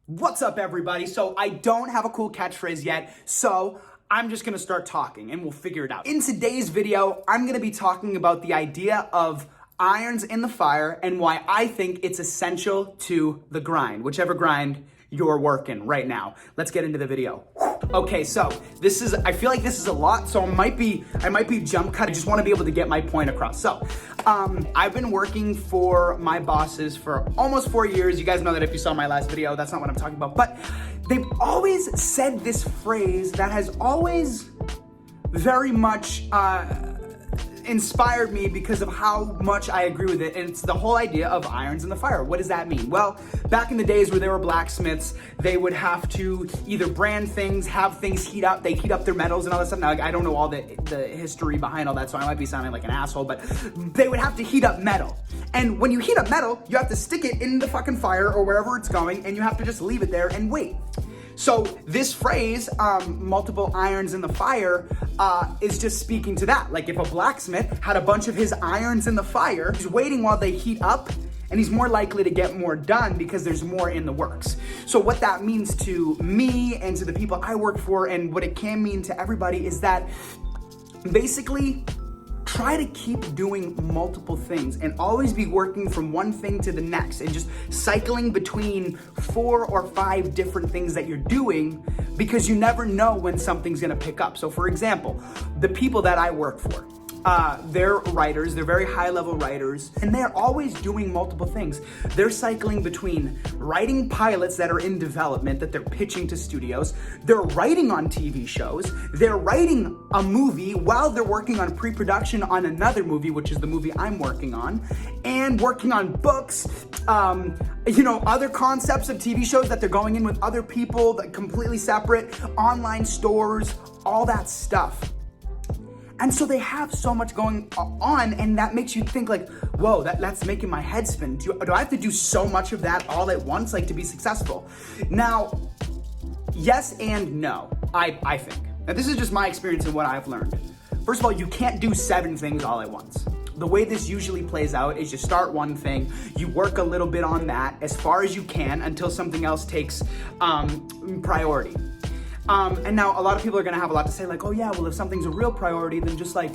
What's up, everybody? So I don't have a cool catchphrase yet, so I'm just gonna start talking and we'll figure it out. In today's video, I'm gonna be talking about the idea of irons in the fire and why I think it's essential to the grind, whichever grind you're working right now. Let's get into the video. Okay, so I feel like this is a lot, so I might be jump cut. I just want to be able to get my point across. So, I've been working for my bosses for almost 4 years. You guys know that if you saw my last video, that's not what I'm talking about. But they've always said this phrase that has always very much inspired me because of how much I agree with it, and it's the whole idea of irons in the fire. What does that mean? Well, back in the days where there were blacksmiths, they would have to either brand things, have things heat up, they heat up their metals and all that stuff. Now, I don't know all the history behind all that, so I might be sounding like an asshole, but they would have to heat up metal. And when you heat up metal, you have to stick it in the fucking fire or wherever it's going, and you have to just leave it there and wait. So this phrase, multiple irons in the fire, is just speaking to that. Like if a blacksmith had a bunch of his irons in the fire, he's waiting while they heat up, and he's more likely to get more done because there's more in the works. So what that means to me and to the people I work for, and what it can mean to everybody, is that basically try to keep doing multiple things and always be working from one thing to the next and just cycling between 4 or 5 different things that you're doing, because you never know when something's gonna pick up. So for example, the people that I work for, they're writers, they're very high level writers, and they're always doing multiple things. They're cycling between writing pilots that are in development that they're pitching to studios, they're writing on TV shows, they're writing a movie while they're working on pre-production on another movie, which is the movie I'm working on, and working on books, other concepts of TV shows that they're going in with other people, that completely separate, online stores, all that stuff. And so they have so much going on, and that makes you think like, whoa, that's making my head spin. Do I have to do so much of that all at once, like to be successful? Now, yes and no, I think. Now this is just my experience and what I've learned. First of all, you can't do 7 things all at once. The way this usually plays out is you start one thing, you work a little bit on that as far as you can until something else takes priority. And now a lot of people are gonna have a lot to say, like, oh yeah, well if something's a real priority, then just like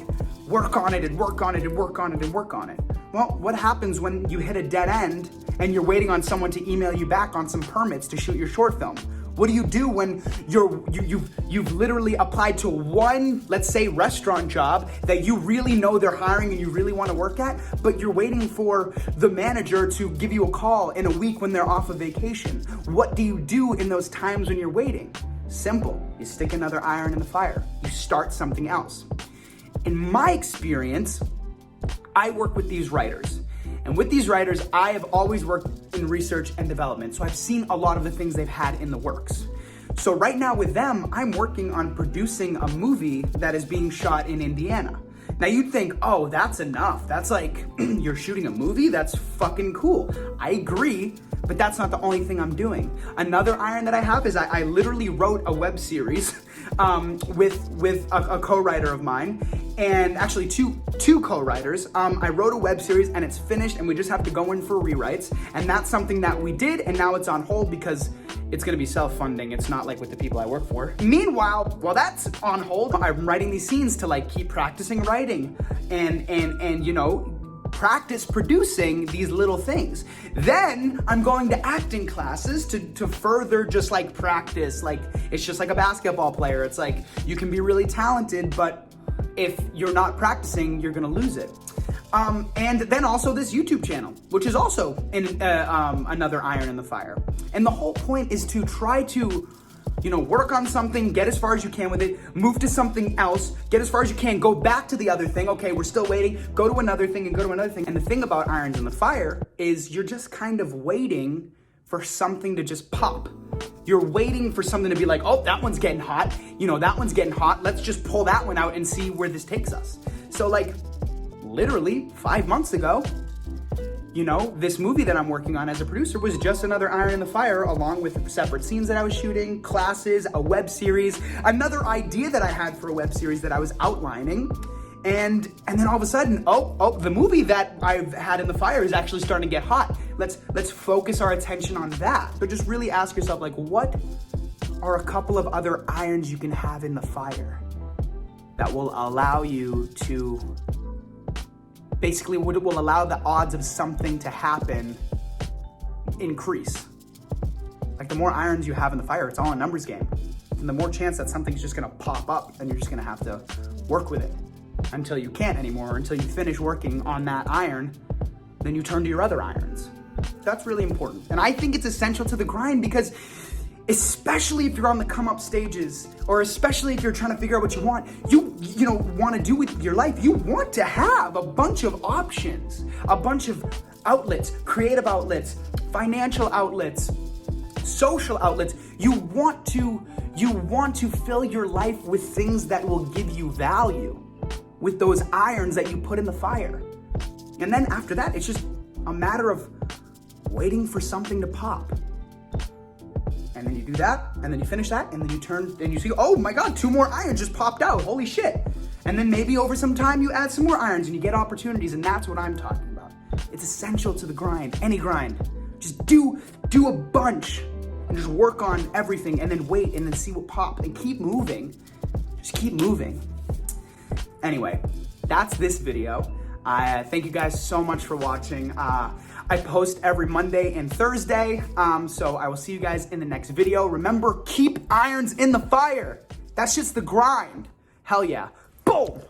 work on it and work on it and work on it and work on it. Well, what happens when you hit a dead end and you're waiting on someone to email you back on some permits to shoot your short film? What do you do when you've literally applied to one, let's say, restaurant job that you really know they're hiring and you really want to work at, but you're waiting for the manager to give you a call in a week when they're off of vacation? What do you do in those times when you're waiting? Simple. You stick another iron in the fire. You start something else. In my experience, I work with these writers. And with these writers, I have always worked in research and development. So I've seen a lot of the things they've had in the works. So right now with them, I'm working on producing a movie that is being shot in Indiana. Now you'd think, oh, that's enough. That's like, you're shooting a movie? That's fucking cool. I agree, but that's not the only thing I'm doing. Another iron that I have is I literally wrote a web series with a co-writer of mine, and actually two co-writers. I wrote a web series and it's finished, and we just have to go in for rewrites, and that's something that we did, and now it's on hold because it's gonna be self-funding. It's not like with the people I work for. Meanwhile, while that's on hold, I'm writing these scenes to like keep practicing writing and practice producing these little things. Then I'm going to acting classes to further just like practice. Like it's just like a basketball player. It's like you can be really talented, but if you're not practicing, you're gonna lose it. And then also this YouTube channel, which is also another iron in the fire. And the whole point is to try to, work on something, get as far as you can with it, move to something else, get as far as you can, go back to the other thing. Okay, we're still waiting, go to another thing and go to another thing. And the thing about irons in the fire is you're just kind of waiting for something to just pop. You're waiting for something to be like, oh, that one's getting hot. That one's getting hot. Let's just pull that one out and see where this takes us. So like literally 5 months ago, this movie that I'm working on as a producer was just another iron in the fire, along with separate scenes that I was shooting, classes, a web series, another idea that I had for a web series that I was outlining. And then all of a sudden, the movie that I've had in the fire is actually starting to get hot. let's focus our attention on that. But just really ask yourself, like, what are a couple of other irons you can have in the fire that will allow you to, basically will allow the odds of something to happen increase. Like, the more irons you have in the fire, it's all a numbers game. And the more chance that something's just gonna pop up and you're just gonna have to work with it until you can't anymore, until you finish working on that iron, then you turn to your other irons. That's really important. And I think it's essential to the grind because especially if you're on the come up stages, or especially if you're trying to figure out what you want, you know, want to do with your life, you want to have a bunch of options, a bunch of outlets, creative outlets, financial outlets, social outlets. You want to fill your life with things that will give you value, with those irons that you put in the fire. And then after that, it's just a matter of waiting for something to pop. And then you do that, and then you finish that, and then you turn, and you see, oh my God, 2 more irons just popped out, holy shit. And then maybe over some time you add some more irons and you get opportunities, and that's what I'm talking about. It's essential to the grind, any grind. Just do a bunch and just work on everything, and then wait, and then see what pops, and keep moving. Just keep moving. Anyway, that's this video. I thank you guys so much for watching. I post every Monday and Thursday, so I will see you guys in the next video. Remember, keep irons in the fire. That's just the grind. Hell yeah. Boom.